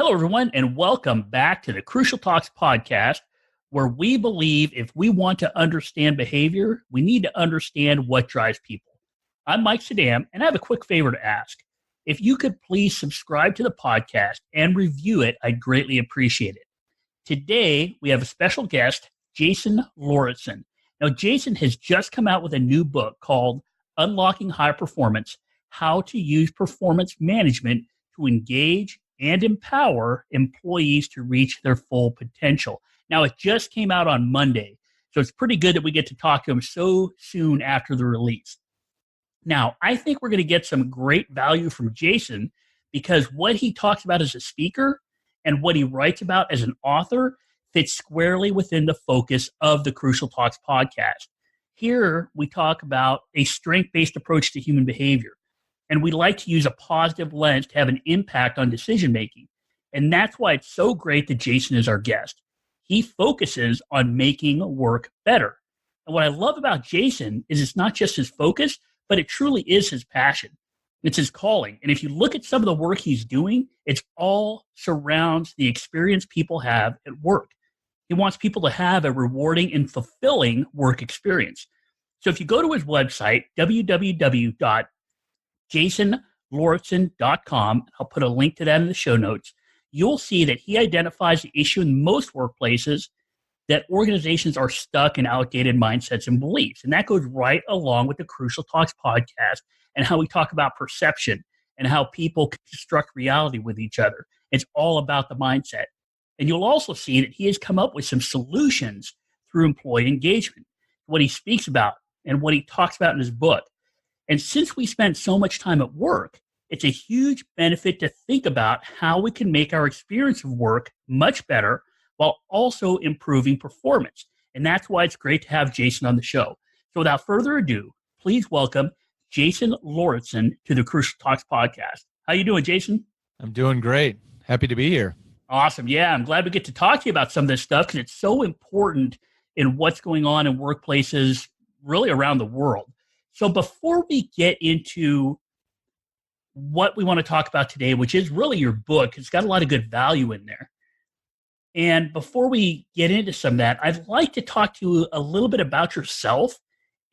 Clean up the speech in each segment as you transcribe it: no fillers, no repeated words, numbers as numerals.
Hello, everyone, and welcome back to the Crucial Talks podcast, where we believe if we want to understand behavior, we need to understand what drives people. I'm Mike Sedam, and I have a quick favor to ask. If you could please subscribe to the podcast and review it, I'd greatly appreciate it. Today, we have a special guest, Jason Lauritsen. Now, Jason has just come out with a new book called Unlocking High Performance: How to Use Performance Management to Engage and Empower Employees to Reach Their Full Potential. Now, it just came out on Monday, so it's pretty good that we get to talk to him so soon after the release. Now, I think we're going to get some great value from Jason because what he talks about as a speaker and what he writes about as an author fits squarely within the focus of the Crucial Talks podcast. Here, we talk about a strength-based approach to human behavior, and we like to use a positive lens to have an impact on decision-making. And that's why it's so great that Jason is our guest. He focuses on making work better. And what I love about Jason is it's not just his focus, but it truly is his passion. It's his calling. And if you look at some of the work he's doing, it's all surrounds the experience people have at work. He wants people to have a rewarding and fulfilling work experience. So if you go to his website, www.jasonlauritsen.com, I'll put a link to that in the show notes, you'll see that he identifies the issue in most workplaces that organizations are stuck in outdated mindsets and beliefs. And that goes right along with the Crucial Talks podcast and how we talk about perception and how people construct reality with each other. It's all about the mindset. And you'll also see that he has come up with some solutions through employee engagement, what he speaks about and what he talks about in his book. And since we spend so much time at work, it's a huge benefit to think about how we can make our experience of work much better while also improving performance. And that's why it's great to have Jason on the show. So without further ado, please welcome Jason Lauritsen to the Crucial Talks podcast. How you doing, Jason? I'm doing great. Happy to be here. Awesome. Yeah, I'm glad we get to talk to you about some of this stuff because it's so important in what's going on in workplaces really around the world. So before we get into what we want to talk about today, which is really your book, it's got a lot of good value in there. And before we get into some of that, I'd like to talk to you a little bit about yourself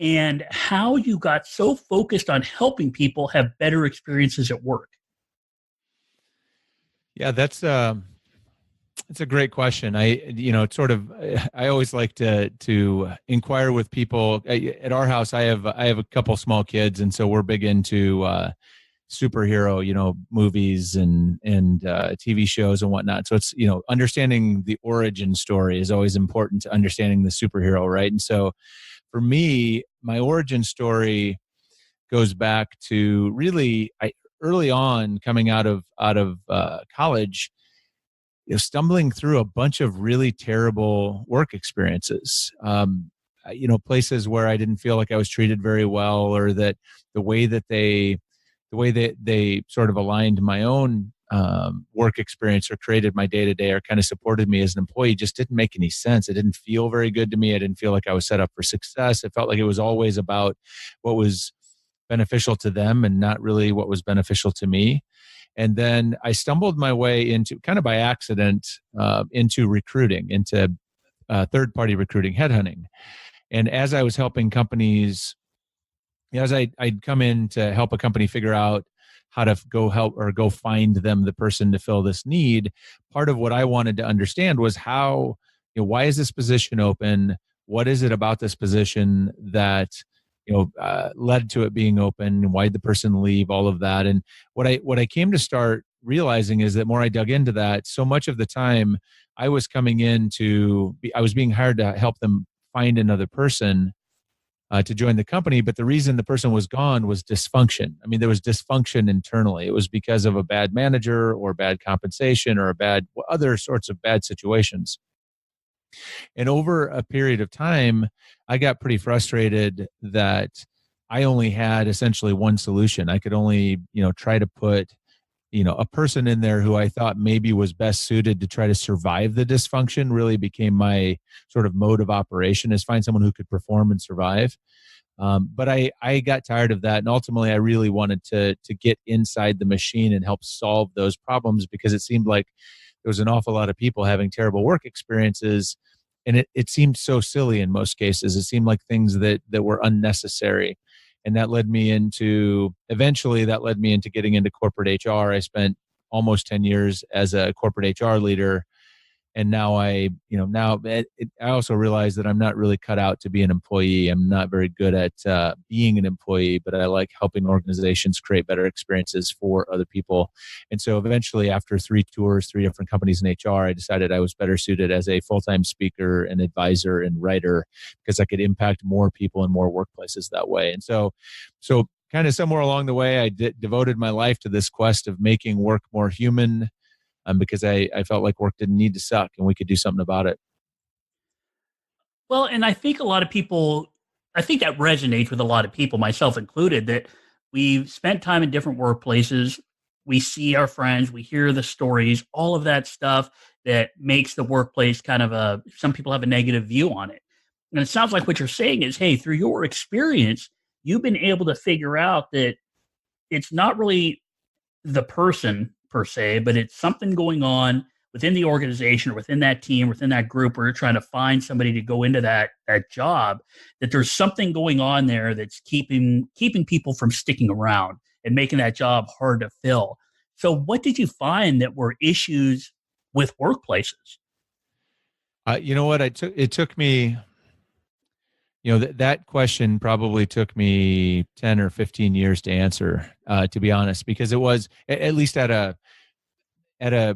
and how you got so focused on helping people have better experiences at work. Yeah, that's a great question. I always like to inquire with people. At our house, I have a couple small kids, and so we're big into superhero, movies and TV shows and whatnot. So it's, understanding the origin story is always important to understanding the superhero, right? And so for me, my origin story goes back to really early on coming out of college, stumbling through a bunch of really terrible work experiences. Places where I didn't feel like I was treated very well, or that the way that they sort of aligned my own work experience or created my day-to-day or kind of supported me as an employee just didn't make any sense. It didn't feel very good to me. I didn't feel like I was set up for success. It felt like it was always about what was beneficial to them and not really what was beneficial to me. And then I stumbled my way into, kind of by accident, into recruiting, into third-party recruiting, headhunting. And as I was helping companies, as I'd come in to help a company figure out how to go help or go find them the person to fill this need, part of what I wanted to understand was how, why is this position open? What is it about this position that led to it being open? Why did the person leave? All of that. And what I came to start realizing is that more I dug into that, so much of the time I was coming in I was being hired to help them find another person to join the company. But the reason the person was gone was dysfunction. I mean, there was dysfunction internally. It was because of a bad manager or bad compensation or other sorts of bad situations. And over a period of time, I got pretty frustrated that I only had essentially one solution. I could only, try to put, a person in there who I thought maybe was best suited to try to survive the dysfunction. Really became my sort of mode of operation, is find someone who could perform and survive. But I got tired of that. And ultimately, I really wanted to get inside the machine and help solve those problems, because it seemed like there was an awful lot of people having terrible work experiences. And it seemed so silly in most cases. It seemed like things that were unnecessary. And eventually that led me into getting into corporate HR. I spent almost 10 years as a corporate HR leader. And now I also realize that I'm not really cut out to be an employee. I'm not very good at being an employee, but I like helping organizations create better experiences for other people. And so eventually, after 3 tours, 3 different companies in HR, I decided I was better suited as a full-time speaker and advisor and writer, because I could impact more people in more workplaces that way. And so kind of somewhere along the way, I devoted my life to this quest of making work more human, because I felt like work didn't need to suck and we could do something about it. Well, and I think I think that resonates with a lot of people, myself included, that we've spent time in different workplaces. We see our friends, we hear the stories, all of that stuff that makes the workplace some people have a negative view on it. And it sounds like what you're saying is, hey, through your experience, you've been able to figure out that it's not really the person per se, but it's something going on within the organization or within that team, within that group, where you're trying to find somebody to go into that job, that there's something going on there that's keeping people from sticking around and making that job hard to fill. So what did you find that were issues with workplaces? You know what? It took me, that question probably took me 10 or 15 years to answer, to be honest, because it was at least at a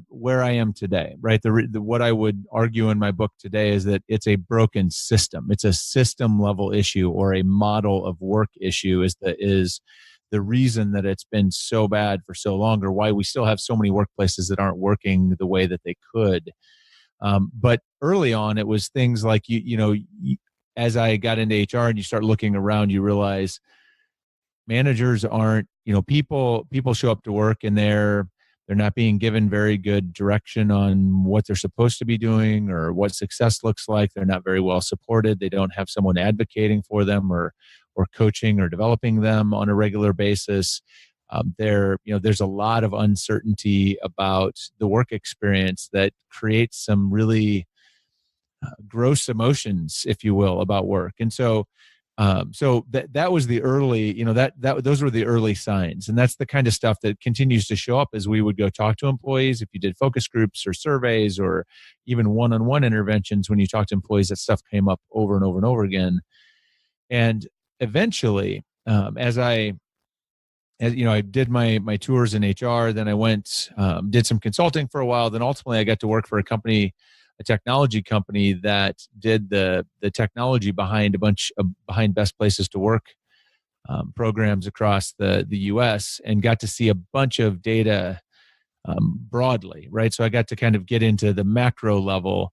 where I am today, right? What I would argue in my book today is that it's a broken system. It's a system level issue, or a model of work issue is the reason that it's been so bad for so long, or why we still have so many workplaces that aren't working the way that they could. But early on, it was things like, as I got into HR and you start looking around, you realize managers aren't, people show up to work and they're not being given very good direction on what they're supposed to be doing or what success looks like. They're not very well supported. They don't have someone advocating for them or coaching or developing them on a regular basis. There's a lot of uncertainty about the work experience that creates some really gross emotions, if you will, about work. And so that was the early, those were the early signs. And that's the kind of stuff that continues to show up as we would go talk to employees. If you did focus groups or surveys or even one-on-one interventions, when you talk to employees, that stuff came up over and over and over again. And eventually, as I did my tours in HR, then I went, did some consulting for a while. Then ultimately I got to work for a technology company that did the technology behind behind best places to work programs across the US, and got to see a bunch of data broadly, right? So I got to kind of get into the macro level.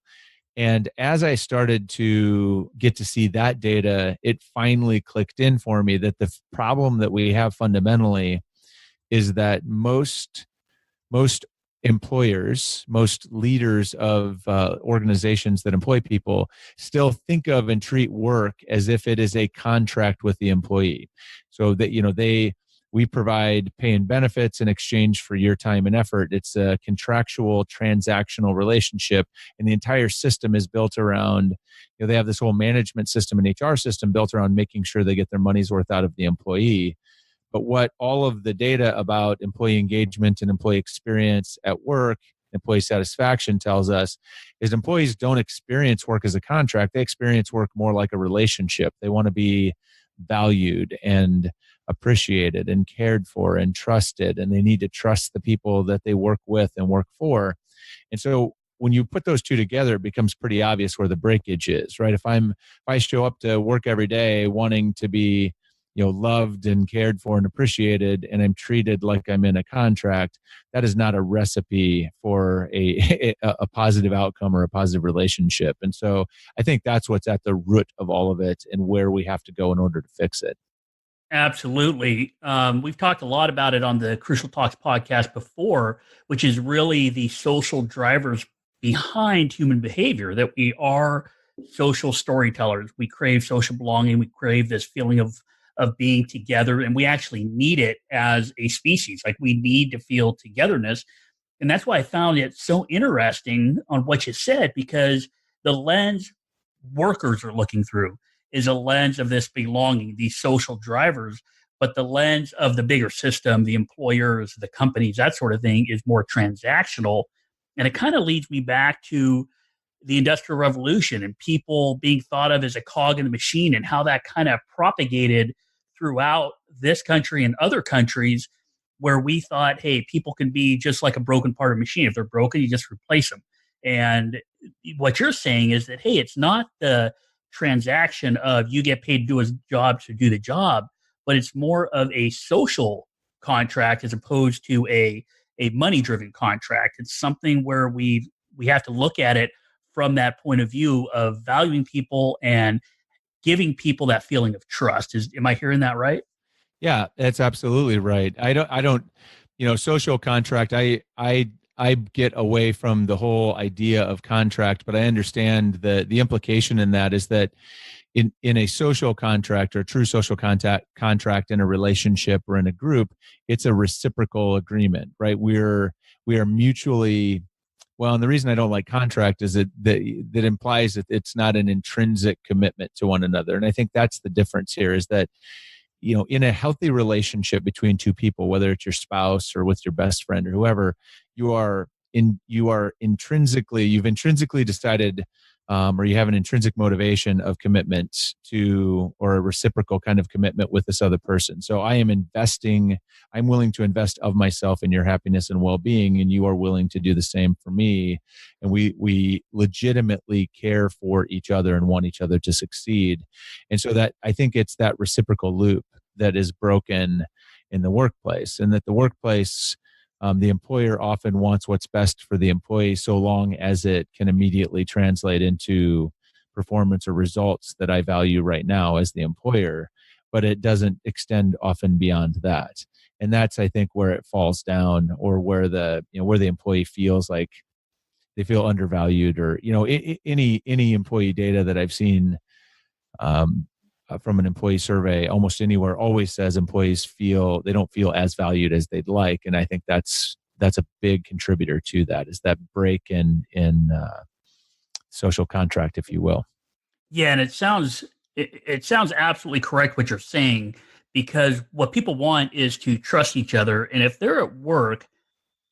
And as I started to get to see that data, it finally clicked in for me that the problem that we have fundamentally is that most employers, most leaders of organizations that employ people still think of and treat work as if it is a contract with the employee. So that, we provide pay and benefits in exchange for your time and effort. It's a contractual transactional relationship, and the entire system is built around, they have this whole management system and HR system built around making sure they get their money's worth out of the employee. But what all of the data about employee engagement and employee experience at work, employee satisfaction tells us is employees don't experience work as a contract. They experience work more like a relationship. They want to be valued and appreciated and cared for and trusted, and they need to trust the people that they work with and work for. And so when you put those two together, it becomes pretty obvious where the breakage is, right? If I show up to work every day wanting to be loved and cared for and appreciated, and I'm treated like I'm in a contract, that is not a recipe for a positive outcome or a positive relationship. And so I think that's what's at the root of all of it and where we have to go in order to fix it. Absolutely. We've talked a lot about it on the Crucial Talks podcast before, which is really the social drivers behind human behavior, that we are social storytellers. We crave social belonging. We crave this feeling of being together, and we actually need it as a species. Like, we need to feel togetherness. And that's why I found it so interesting on what you said, because the lens workers are looking through is a lens of this belonging, these social drivers. But the lens of the bigger system, the employers, the companies, that sort of thing is more transactional. And it kind of leads me back to the Industrial Revolution and people being thought of as a cog in the machine, and how that kind of propagated throughout this country and other countries, where we thought, hey, people can be just like a broken part of a machine. If they're broken, you just replace them. And what you're saying is that, hey, it's not the transaction of you get paid to do a job to do the job, but it's more of a social contract as opposed to a money driven contract. It's something where we have to look at it from that point of view of valuing people and giving people that feeling of trust. Am I hearing that right? Yeah, that's absolutely right. Social contract, I get away from the whole idea of contract, but I understand the implication in that is that in a social contract or a true social contract in a relationship or in a group, it's a reciprocal agreement, right? We are mutually, well, and the reason I don't like contract is that implies that it's not an intrinsic commitment to one another. And I think that's the difference here, is that, in a healthy relationship between two people, whether it's your spouse or with your best friend or whoever, you've intrinsically decided, or you have an intrinsic motivation of commitment to, or a reciprocal kind of commitment with this other person. So I'm willing to invest of myself in your happiness and well-being, and you are willing to do the same for me. And we legitimately care for each other and want each other to succeed. And so that, I think it's that reciprocal loop that is broken in the workplace, and that the workplace, the employer often wants what's best for the employee, so long as it can immediately translate into performance or results that I value right now as the employer, but it doesn't extend often beyond that. And that's, I think, where it falls down, or where the employee feels like they feel undervalued, or any employee data that I've seen from an employee survey almost anywhere always says employees they don't feel as valued as they'd like. And I think that's a big contributor to that, is that break in social contract, if you will. Yeah, and it sounds absolutely correct what you're saying, because what people want is to trust each other. And if they're at work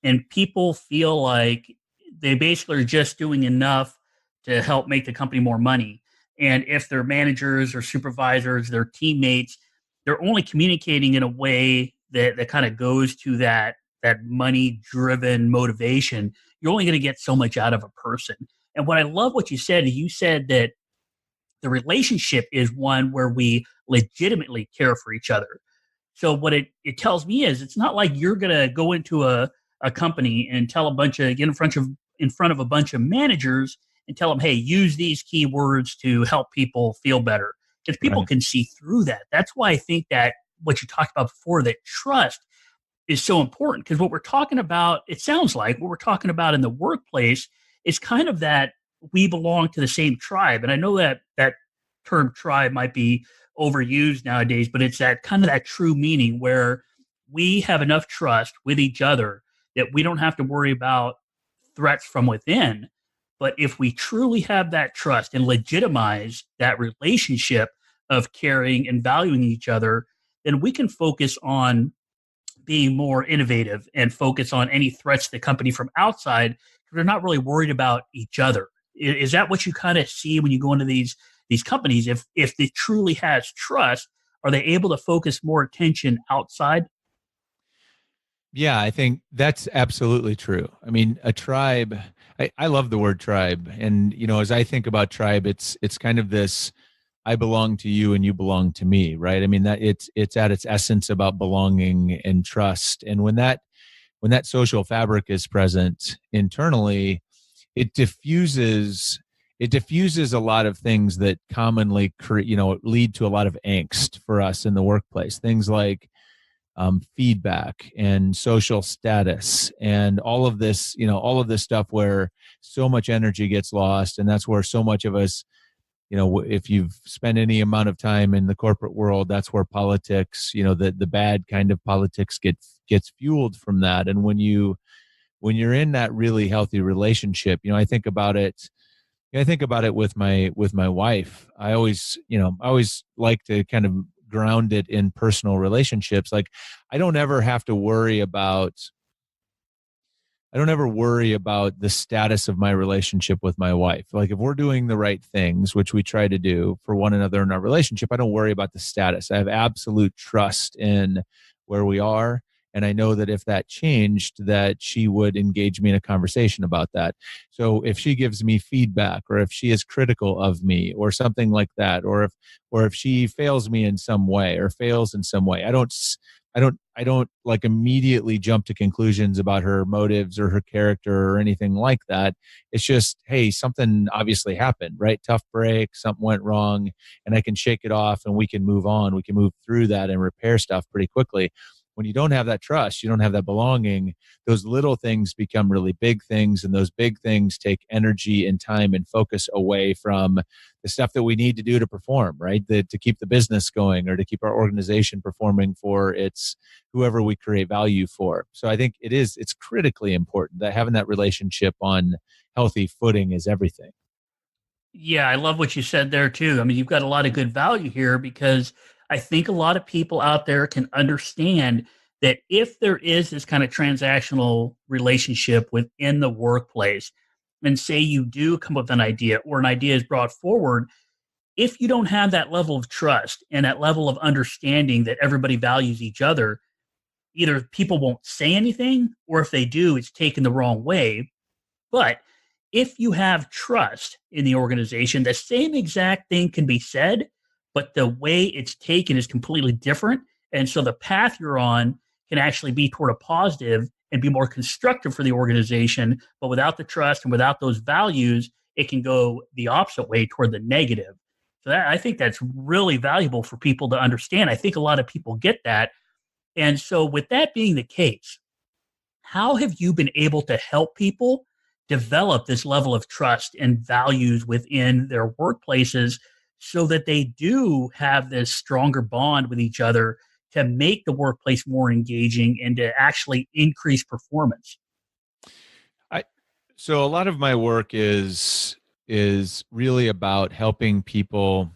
and people feel like they basically are just doing enough to help make the company more money, and if their managers or supervisors, their teammates, they're only communicating in a way that kind of goes to that money driven motivation, you're only going to get so much out of a person. And what I love what you said that the relationship is one where we legitimately care for each other. So what it tells me is, it's not like you're going to go into a company and tell get in front of a bunch of managers and tell them, hey, use these keywords to help people feel better. Because people Right. can see through that. That's why I think that what you talked about before, that trust is so important. Because what we're talking about, it sounds like what we're talking about in the workplace is kind of that we belong to the same tribe. And I know that term tribe might be overused nowadays, but it's that kind of that true meaning where we have enough trust with each other that we don't have to worry about threats from within. But if we truly have that trust and legitimize that relationship of caring and valuing each other, then we can focus on being more innovative and focus on any threats to the company from outside, because they're not really worried about each other. Is that what you kind of see when you go into these companies? If it truly has trust, are they able to focus more attention outside? Yeah, I think that's absolutely true. I mean, a tribe, I love the word tribe. And, as I think about tribe, it's kind of this, I belong to you and you belong to me, right? I mean, that it's at its essence about belonging and trust. And when that social fabric is present internally, it diffuses a lot of things that commonly lead to a lot of angst for us in the workplace. Things like feedback and social status and all of this stuff, where so much energy gets lost. And that's where so much of us, if you've spent any amount of time in the corporate world, that's where politics, the bad kind of politics gets fueled from that. And when you when you're in that really healthy relationship, I think about it. I think about it with my wife. I always like to kind of ground it in personal relationships. Like I don't ever worry about the status of my relationship with my wife. Like if we're doing the right things, which we try to do for one another in our relationship, I don't worry about the status. I have absolute trust in where we are. And I know that if that changed, that she would engage me in a conversation about that. So if she gives me feedback, or if she is critical of me or something like that, or if she fails me in some way or fails in some way, I don't like immediately jump to conclusions about her motives or her character or anything like that. It's just, hey, something obviously happened, right? Tough break, something went wrong, and I can shake it off and we can move on. We can move through that and repair stuff pretty quickly. When you don't have that trust, you don't have that belonging, those little things become really big things, and those big things take energy and time and focus away from the stuff that we need to do to perform, right? To keep the business going or to keep our organization performing for its whoever we create value for. So I think it's critically important that having that relationship on healthy footing is everything. Yeah, I love what you said there too. I mean, you've got a lot of good value here, because I think a lot of people out there can understand that if there is this kind of transactional relationship within the workplace, and say you do come up with an idea, or an idea is brought forward, if you don't have that level of trust and that level of understanding that everybody values each other, either people won't say anything, or if they do, it's taken the wrong way. But if you have trust in the organization, the same exact thing can be said, but the way it's taken is completely different. And so the path you're on can actually be toward a positive and be more constructive for the organization. But without the trust and without those values, it can go the opposite way toward the negative. So I think that's really valuable for people to understand. I think a lot of people get that. And so, with that being the case, how have you been able to help people develop this level of trust and values within their workplaces, so that they do have this stronger bond with each other to make the workplace more engaging and to actually increase performance? So a lot of my work is really about helping people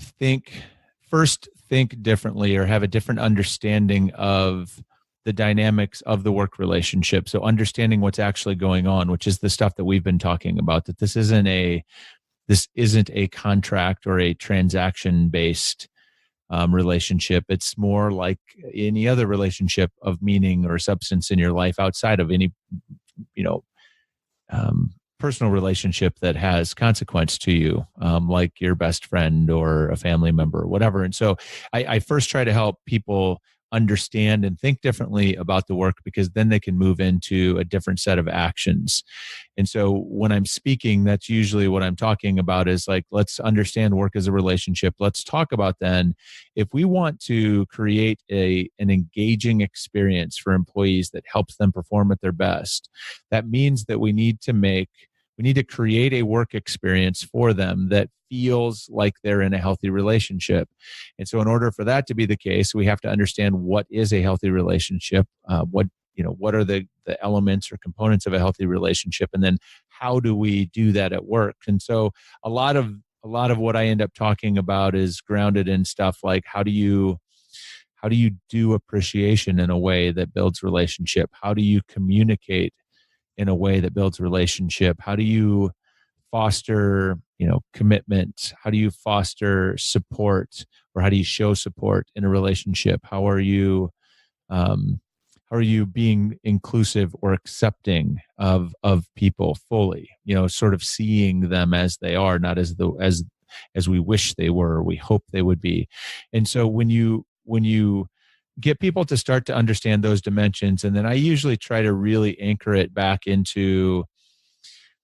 think differently, or have a different understanding of the dynamics of the work relationship. So understanding what's actually going on, which is the stuff that we've been talking about, that this isn't a contract or a transaction based relationship. It's more like any other relationship of meaning or substance in your life outside of any, personal relationship that has consequence to you, like your best friend or a family member or whatever. And so I first try to help people understand and think differently about the work, because then they can move into a different set of actions. And so when I'm speaking, that's usually what I'm talking about, is like, let's understand work as a relationship. Let's talk about then, if we want to create an engaging experience for employees that helps them perform at their best, that means that we need to create a work experience for them that feels like they're in a healthy relationship. And so in order for that to be the case, we have to understand what is a healthy relationship, what are the elements or components of a healthy relationship, and then how do we do that at work. And so a lot of what I end up talking about is grounded in stuff like, how do you do appreciation in a way that builds relationship? How do you communicate in a way that builds relationship? How do you foster, commitment? How do you foster support, or how do you show support in a relationship? How are you being inclusive or accepting of people fully? Sort of seeing them as they are, not as we wish they were, or we hope they would be. And so when you get people to start to understand those dimensions, and then I usually try to really anchor it back into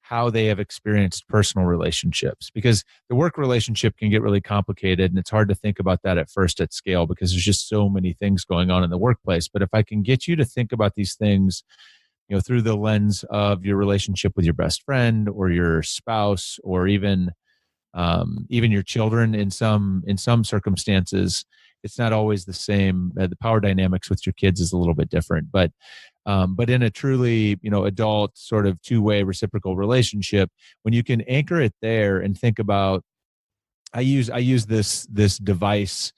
how they have experienced personal relationships, because the work relationship can get really complicated, and it's hard to think about that at first at scale, because there's just so many things going on in the workplace. But if I can get you to think about these things, through the lens of your relationship with your best friend or your spouse, or even your children, in some circumstances, it's not always the same. The power dynamics with your kids is a little bit different, but But in a truly, adult sort of two-way reciprocal relationship, when you can anchor it there and think about, I use this device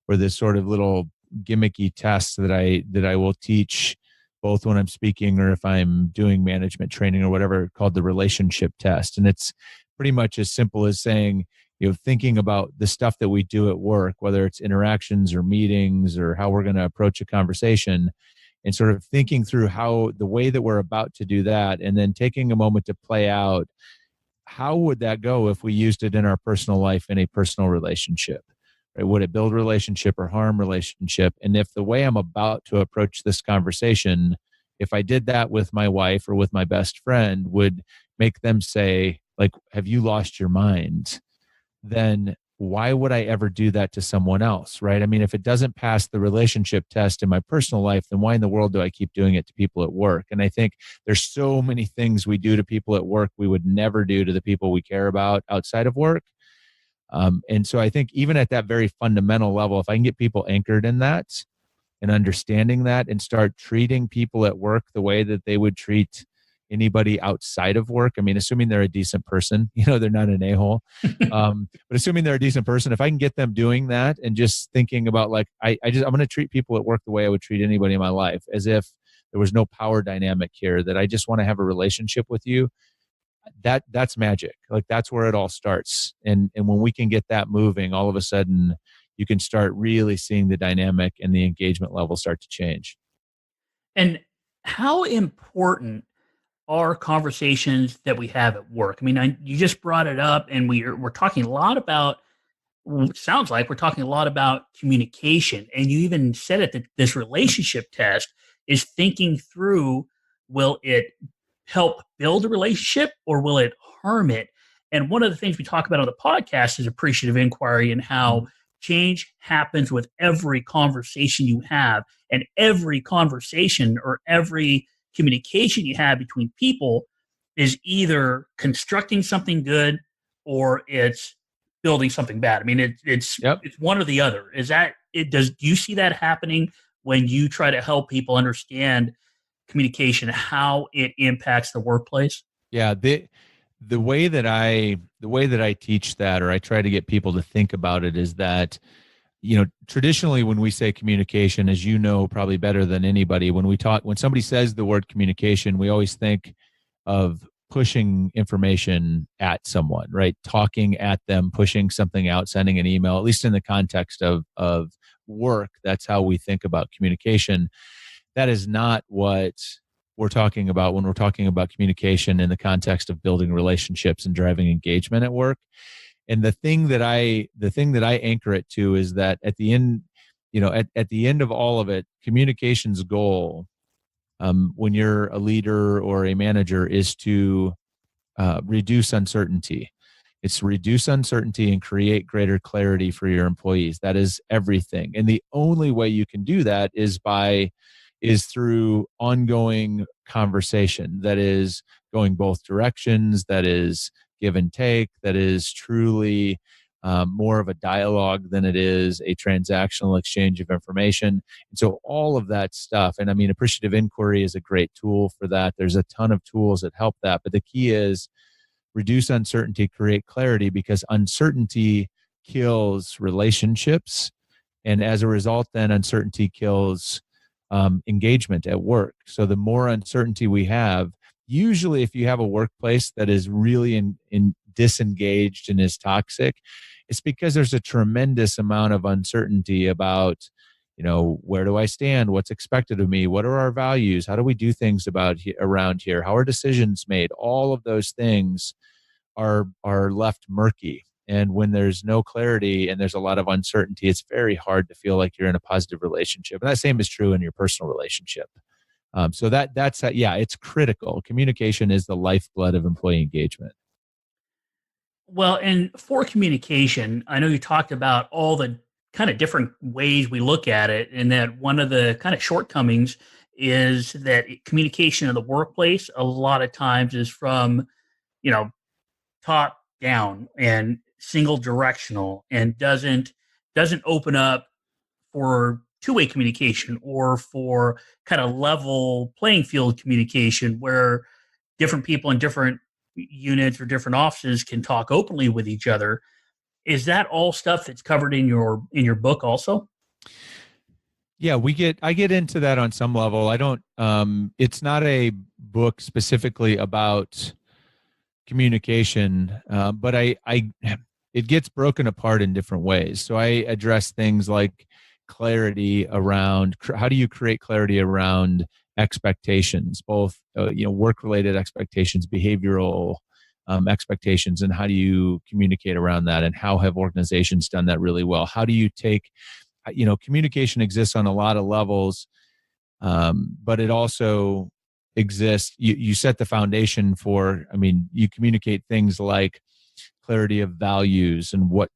or this sort of little gimmicky test that I will teach both when I'm speaking or if I'm doing management training or whatever, called the relationship test. And it's pretty much as simple as saying, thinking about the stuff that we do at work, whether it's interactions or meetings or how we're going to approach a conversation, and sort of thinking through how the way that we're about to do that, and then taking a moment to play out, how would that go if we used it in our personal life in a personal relationship? Right? Would it build relationship or harm relationship? And if the way I'm about to approach this conversation, if I did that with my wife or with my best friend, would make them say, like, have you lost your mind? Then why would I ever do that to someone else? Right? I mean, if it doesn't pass the relationship test in my personal life, then why in the world do I keep doing it to people at work? And I think there's so many things we do to people at work we would never do to the people we care about outside of work. And so I think even at that very fundamental level, if I can get people anchored in that and understanding that and start treating people at work the way that they would treat anybody outside of work. I mean, assuming they're a decent person, they're not an a-hole. But assuming they're a decent person, if I can get them doing that and just thinking about like, I'm going to treat people at work the way I would treat anybody in my life, as if there was no power dynamic here, that I just want to have a relationship with you. That's magic. Like that's where it all starts. And when we can get that moving, all of a sudden you can start really seeing the dynamic and the engagement level start to change. And how important are conversations that we have at work? I mean, you just brought it up, and we're talking a lot about. Sounds like we're talking a lot about communication, and you even said it that this relationship test is thinking through: will it help build a relationship or will it harm it? And one of the things we talk about on the podcast is appreciative inquiry and how change happens with every conversation you have, and every conversation or every communication you have between people is either constructing something good or it's building something bad. I mean, it's one or the other. Is that it? Do you see that happening when you try to help people understand communication, how it impacts the workplace? Yeah, the way that I teach that, or I try to get people to think about it, is that traditionally when we say communication, as you know probably better than anybody, when somebody says the word communication, we always think of pushing information at someone, right? Talking at them, pushing something out, sending an email. At least in the context of work, that's how we think about communication. That is not what we're talking about when we're talking about communication in the context of building relationships and driving engagement at work. And the thing that I anchor it to is that at the end, at the end of all of it, communication's goal, when you're a leader or a manager, is to reduce uncertainty. It's reduce uncertainty and create greater clarity for your employees. That is everything. And the only way you can do that is through ongoing conversation that is going both directions, that is give and take, that is truly more of a dialogue than it is a transactional exchange of information. And so all of that stuff, and I mean, appreciative inquiry is a great tool for that. There's a ton of tools that help that. But the key is reduce uncertainty, create clarity, because uncertainty kills relationships. And as a result, then uncertainty kills engagement at work. So the more uncertainty we have, usually if you have a workplace that is really in disengaged and is toxic, it's because there's a tremendous amount of uncertainty about, where do I stand? What's expected of me? What are our values? How do we do things around here? How are decisions made? All of those things are left murky. And when there's no clarity and there's a lot of uncertainty, it's very hard to feel like you're in a positive relationship. And that same is true in your personal relationship. So that's it's critical. Communication is the lifeblood of employee engagement. Well, and for communication, I know you talked about all the kind of different ways we look at it, and that one of the kind of shortcomings is that communication in the workplace a lot of times is from, top down and single directional, and doesn't open up for two-way communication or for kind of level playing field communication where different people in different units or different offices can talk openly with each other. Is that all stuff that's covered in your book also? Yeah, I get into that on some level. I don't it's not a book specifically about communication, but I it gets broken apart in different ways. So I address things like clarity around how do you create clarity around expectations, both work related expectations, behavioral expectations, and how do you communicate around that, and how have organizations done that really well? How do you take communication exists on a lot of levels, but it also exists. You set the foundation for, you communicate things like clarity of values and what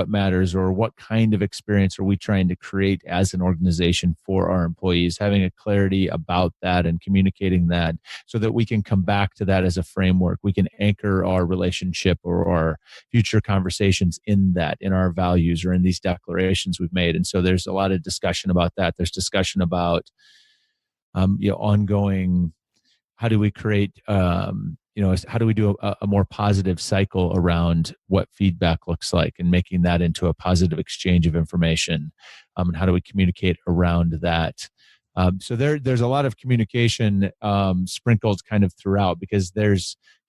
matters, or what kind of experience are we trying to create as an organization for our employees, having a clarity about that and communicating that so that we can come back to that as a framework. We can anchor our relationship or our future conversations in our values or in these declarations we've made. And so there's a lot of discussion about that. There's discussion about ongoing, how do we create how do we do a more positive cycle around what feedback looks like, and making that into a positive exchange of information, and how do we communicate around that? So there's a lot of communication sprinkled kind of throughout, because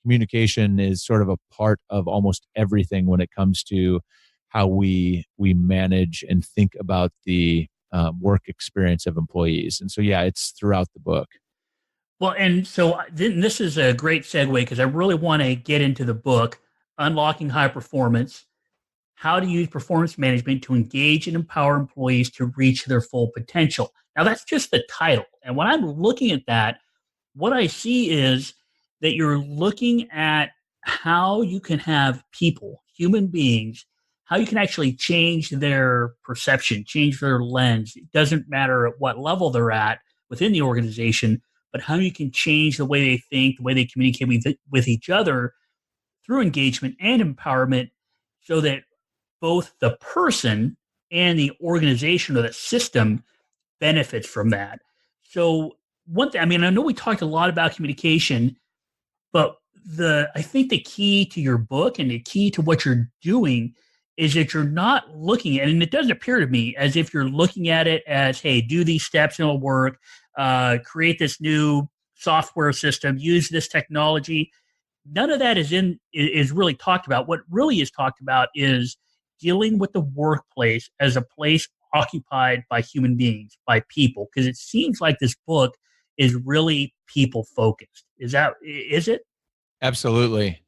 communication is sort of a part of almost everything when it comes to how we manage and think about the work experience of employees. And so, yeah, it's throughout the book. Well, and so then this is a great segue because I really want to get into the book, Unlocking High Performance, How to Use Performance Management to Engage and Empower Employees to Reach Their Full Potential. Now, that's just the title. And when I'm looking at that, what I see is that you're looking at how you can have people, human beings, how you can actually change their perception, change their lens. It doesn't matter at what level they're at within the organization, but how you can change the way they think, the way they communicate with each other through engagement and empowerment, so that both the person and the organization or the system benefits from that. So one thing, I know we talked a lot about communication, but I think the key to your book and the key to what you're doing is that you're not looking at it, and it doesn't appear to me as if you're looking at it as, hey, do these steps and it'll work, create this new software system, use this technology. None of that is really talked about. What really is talked about is dealing with the workplace as a place occupied by human beings, by people, because it seems like this book is really people focused. Is it? Absolutely.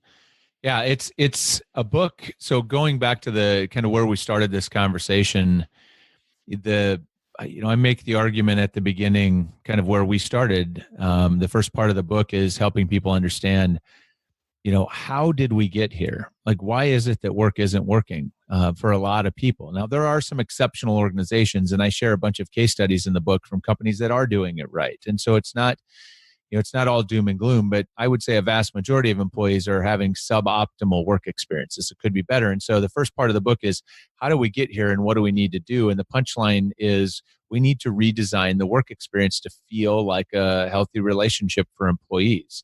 Yeah, it's a book. So going back to the kind of where we started this conversation, I make the argument at the beginning, kind of where we started. The first part of the book is helping people understand, how did we get here? Like, why is it that work isn't working for a lot of people? Now, there are some exceptional organizations, and I share a bunch of case studies in the book from companies that are doing it right. And so it's not all doom and gloom, but I would say a vast majority of employees are having suboptimal work experiences. It could be better. And so the first part of the book is, how do we get here and what do we need to do? And the punchline is, we need to redesign the work experience to feel like a healthy relationship for employees.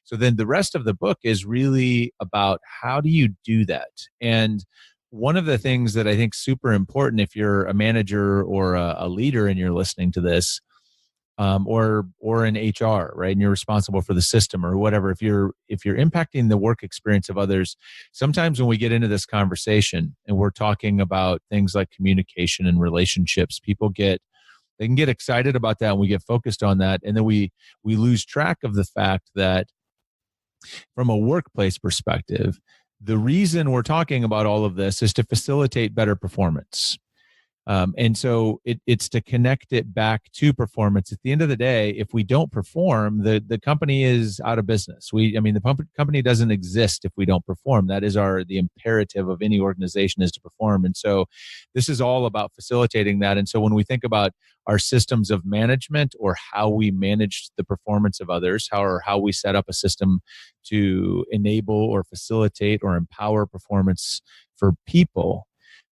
So then the rest of the book is really about, how do you do that? And one of the things that I think is super important, if you're a manager or a leader and you're listening to this, or in HR, right? And you're responsible for the system or whatever. If you're impacting the work experience of others, sometimes when we get into this conversation and we're talking about things like communication and relationships, they can get excited about that, and we get focused on that, and then we lose track of the fact that from a workplace perspective, the reason we're talking about all of this is to facilitate better performance. And so it's to connect it back to performance. At the end of the day, if we don't perform, the company is out of business. The company doesn't exist if we don't perform. That is the imperative of any organization, is to perform. And so this is all about facilitating that. And so when we think about our systems of management, or how we manage the performance of others, how we set up a system to enable or facilitate or empower performance for people,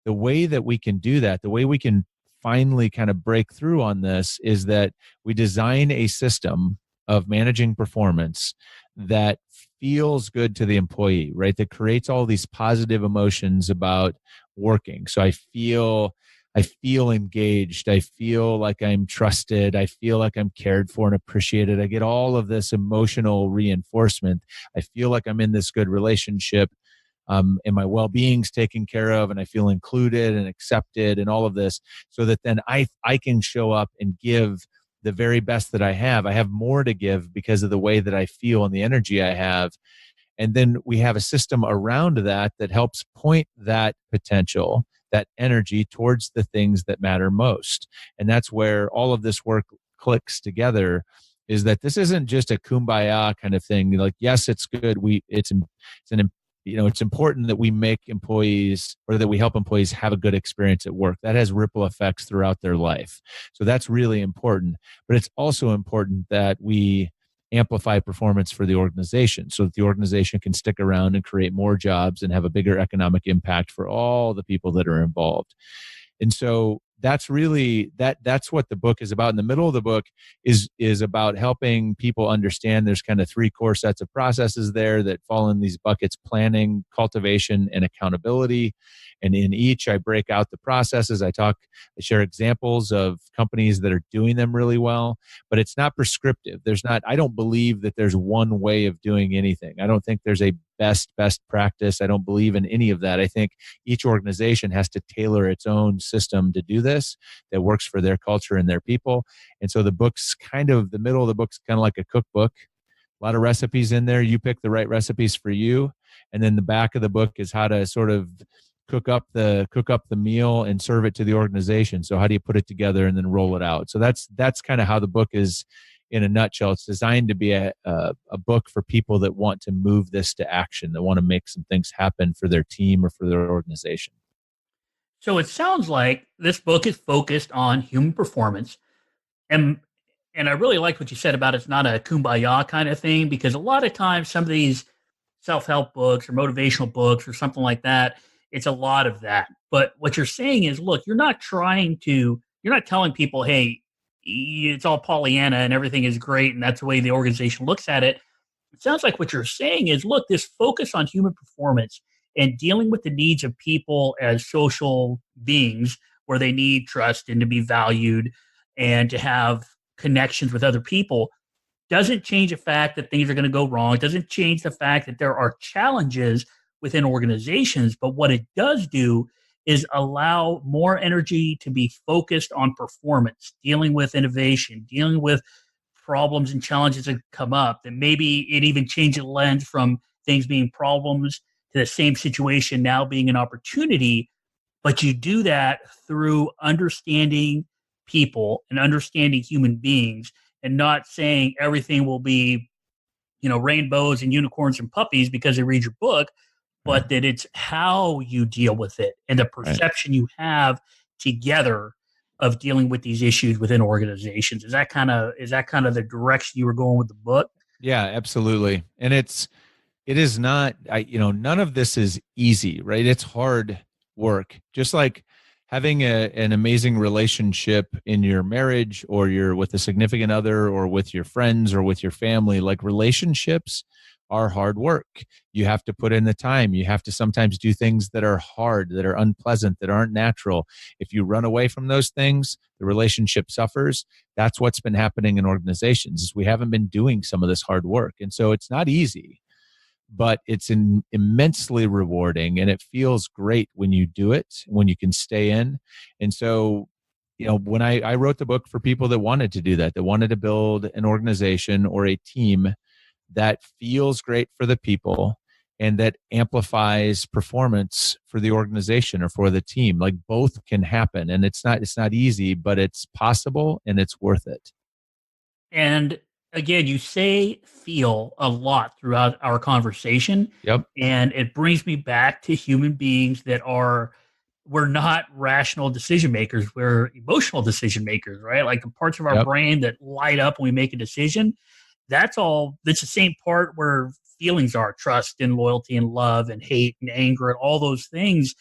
the way that we can do that, the way we can finally kind of break through on this is that we design a system of managing performance that feels good to the employee, right? That creates all these positive emotions about working. So I feel engaged. I feel like I'm trusted. I feel like I'm cared for and appreciated. I get all of this emotional reinforcement. I feel like I'm in this good relationship. And my well-being's taken care of, and I feel included and accepted and all of this, so that then I can show up and give the very best that I have. I have more to give because of the way that I feel and the energy I have. And then we have a system around that that helps point that potential, that energy towards the things that matter most. And that's where all of this work clicks together, is that this isn't just a kumbaya kind of thing. Like, yes, it's good. It's an it's important that we make employees, or that we help employees have a good experience at work. That has ripple effects throughout their life. So that's really important. But it's also important that we amplify performance for the organization, so that the organization can stick around and create more jobs and have a bigger economic impact for all the people that are involved. And so that's really that's what the book is about. In the middle of the book is about helping people understand there's kind of three core sets of processes there that fall in these buckets: planning, cultivation, and accountability. And in each, I break out the processes. I share examples of companies that are doing them really well, but it's not prescriptive. I don't believe that there's one way of doing anything. I don't think there's a best practice. I don't believe in any of that. I think each organization has to tailor its own system to do this that works for their culture and their people. And so the middle of the book's kind of like a cookbook. A lot of recipes in there. You pick the right recipes for you. And then the back of the book is how to sort of cook up the meal and serve it to the organization. So how do you put it together and then roll it out? So that's kind of how the book is in a nutshell. It's designed to be a book for people that want to move this to action, that want to make some things happen for their team or for their organization. So it sounds like this book is focused on human performance. And I really like what you said about it's not a kumbaya kind of thing, because a lot of times some of these self-help books or motivational books or something like that, it's a lot of that. But what you're saying is, look, you're not telling people, hey, it's all Pollyanna and everything is great and that's the way the organization looks at it. It sounds like what you're saying is, look, this focus on human performance and dealing with the needs of people as social beings, where they need trust and to be valued and to have connections with other people, doesn't change the fact that things are going to go wrong. It doesn't change the fact that there are challenges within organizations. But what it does do is allow more energy to be focused on performance, dealing with innovation, dealing with problems and challenges that come up, that maybe it even changes the lens from things being problems to the same situation now being an opportunity. But you do that through understanding people and understanding human beings, and not saying everything will be, rainbows and unicorns and puppies because they read your book, but that it's how you deal with it and the perception you have together of dealing with these issues within organizations. Is that kind of the direction you were going with the book? Yeah, absolutely. And it is not, none of this is easy, right? It's hard work. Just like having an amazing relationship in your marriage, or you're with a significant other, or with your friends, or with your family, like relationships are hard work. You have to put in the time. You have to sometimes do things that are hard, that are unpleasant, that aren't natural. If you run away from those things, the relationship suffers. That's what's been happening in organizations, is we haven't been doing some of this hard work. And so it's not easy, but it's immensely rewarding, and it feels great when you do it, when you can stay in. And so, when I wrote the book for people that wanted to do that wanted to build an organization or a team that feels great for the people and that amplifies performance for the organization or for the team, like both can happen. And it's not easy, but it's possible and it's worth it. And again, you say feel a lot throughout our conversation. Yep. And it brings me back to human beings we're not rational decision makers. We're emotional decision makers, right? Like the parts of our brain that light up when we make a decision. That's the same part where feelings are: trust and loyalty and love and hate and anger, and all those things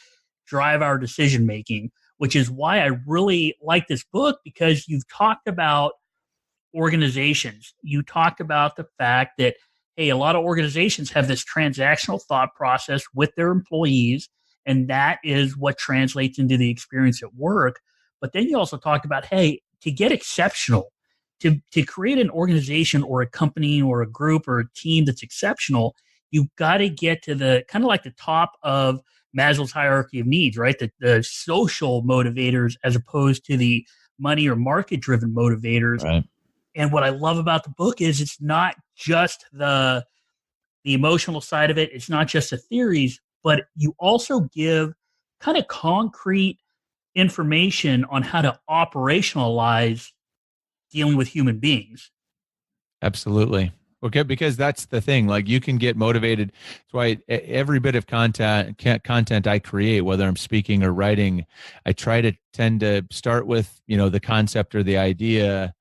drive our decision making. which is why I really like this book, because you've talked about organizations. You talked about the fact that, hey, a lot of organizations have this transactional thought process with their employees, and that is what translates into the experience at work. But then you also talked about, hey, to get exceptional, to create an organization or a company or a group or a team that's exceptional, you've got to get to the kind of like the top of Maslow's hierarchy of needs, right? The social motivators as opposed to the money or market driven motivators. Right. And what I love about the book is it's not just the emotional side of it. It's not just the theories, but you also give kind of concrete information on how to operationalize dealing with human beings. Absolutely. Okay, because that's the thing. Like, you can get motivated. That's why every bit of content I create, whether I'm speaking or writing, I tend to start with, the concept or the idea,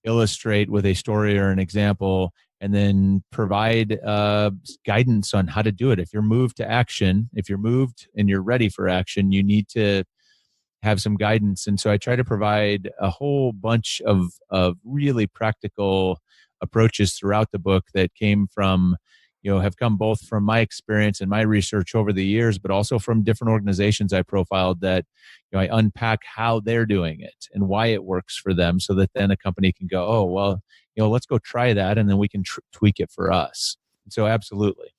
illustrate with a story or an example, and then provide guidance on how to do it. If you're moved to action, if you're moved and you're ready for action, you need to have some guidance. And so I try to provide a whole bunch of really practical approaches throughout the book that came from, have come both from my experience and my research over the years, but also from different organizations I profiled that, I unpack how they're doing it and why it works for them, so that then a company can go, oh, well, let's go try that. And then we can tweak it for us. So absolutely.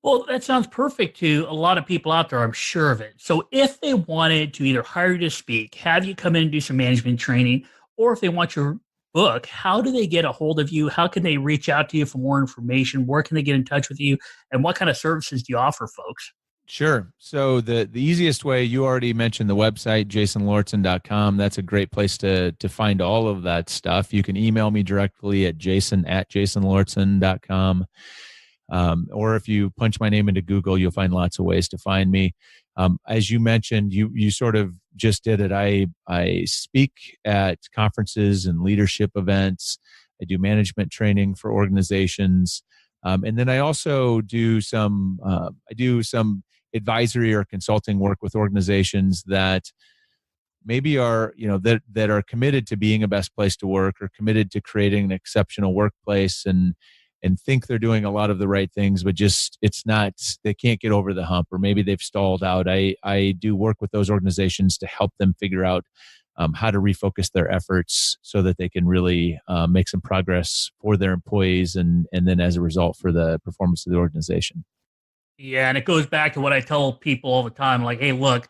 Well, that sounds perfect to a lot of people out there, I'm sure of it. So if they wanted to either hire you to speak, have you come in and do some management training, or if they want your book, how do they get a hold of you? How can they reach out to you for more information? Where can they get in touch with you? And what kind of services do you offer folks? Sure. So the easiest way, you already mentioned the website, jasonlauritsen.com. That's a great place to find all of that stuff. You can email me directly at jason@jasonlauritsen.com. Or if you punch my name into Google, you'll find lots of ways to find me. As you mentioned, you sort of just did it. I speak at conferences and leadership events. I do management training for organizations. And then I also do some advisory or consulting work with organizations that maybe are, that are committed to being a best place to work, or committed to creating an exceptional workplace, and think they're doing a lot of the right things, but just they can't get over the hump, or maybe they've stalled out. I do work with those organizations to help them figure out how to refocus their efforts so that they can really make some progress for their employees, and then as a result for the performance of the organization. Yeah, and it goes back to what I tell people all the time. Like, hey, look,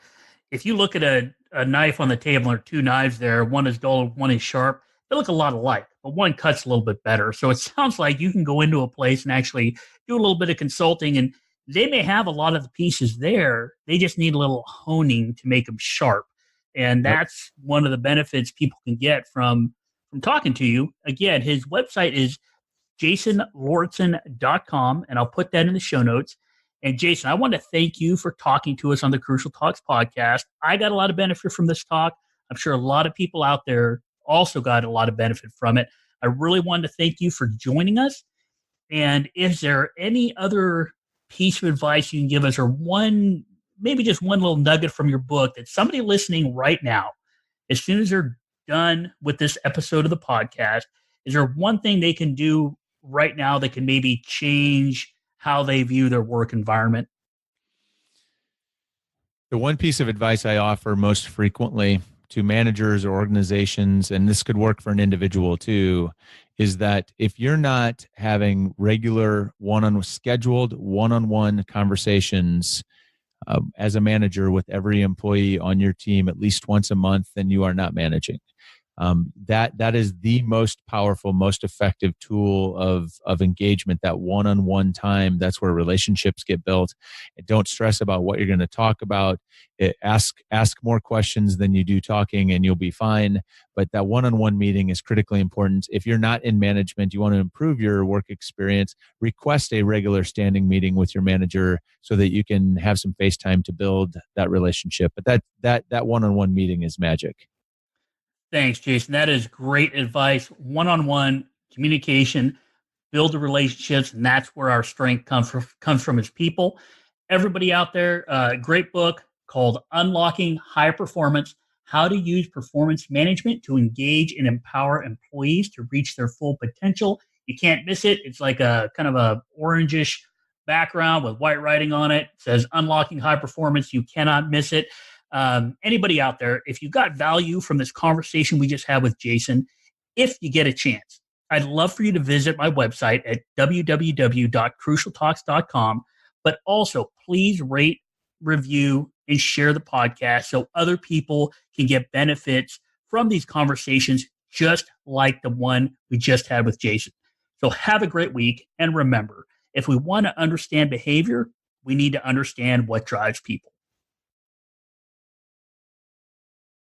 if you look at a knife on the table, or two knives there, one is dull, one is sharp, they look a lot alike, but one cuts a little bit better. So it sounds like you can go into a place and actually do a little bit of consulting, and they may have a lot of the pieces there. They just need a little honing to make them sharp. And Yep. that's one of the benefits people can get from talking to you. Again, his website is jasonlauritsen.com, and I'll put that in the show notes. And Jason, I want to thank you for talking to us on the Crucial Talks podcast. I got a lot of benefit from this talk. I'm sure a lot of people out there also got a lot of benefit from it. I really wanted to thank you for joining us. And is there any other piece of advice you can give us, or maybe just one little nugget from your book that somebody listening right now, as soon as they're done with this episode of the podcast, is there one thing they can do right now that can maybe change how they view their work environment? The one piece of advice I offer most frequently to managers or organizations, and this could work for an individual too, is that if you're not having regular scheduled one-on-one conversations as a manager with every employee on your team at least once a month, then you are not managing. That is the most powerful, most effective tool of engagement. That one-on-one time, that's where relationships get built. And don't stress about what you're going to talk about. Ask more questions than you do talking, and you'll be fine. But that one-on-one meeting is critically important. If you're not in management, you want to improve your work experience, request a regular standing meeting with your manager so that you can have some face time to build that relationship. But that one-on-one meeting is magic. Thanks, Jason. That is great advice. One-on-one communication, build the relationships, and that's where our strength comes from as people. Everybody out there, great book called Unlocking High Performance: How to Use Performance Management to Engage and Empower Employees to Reach Their Full Potential. You can't miss it. It's like a kind of a orangish background with white writing on it. It says Unlocking High Performance. You cannot miss it. Anybody out there, if you got value from this conversation we just had with Jason, if you get a chance, I'd love for you to visit my website at www.crucialtalks.com, but also please rate, review, and share the podcast so other people can get benefits from these conversations just like the one we just had with Jason. So have a great week, and remember, if we want to understand behavior, we need to understand what drives people.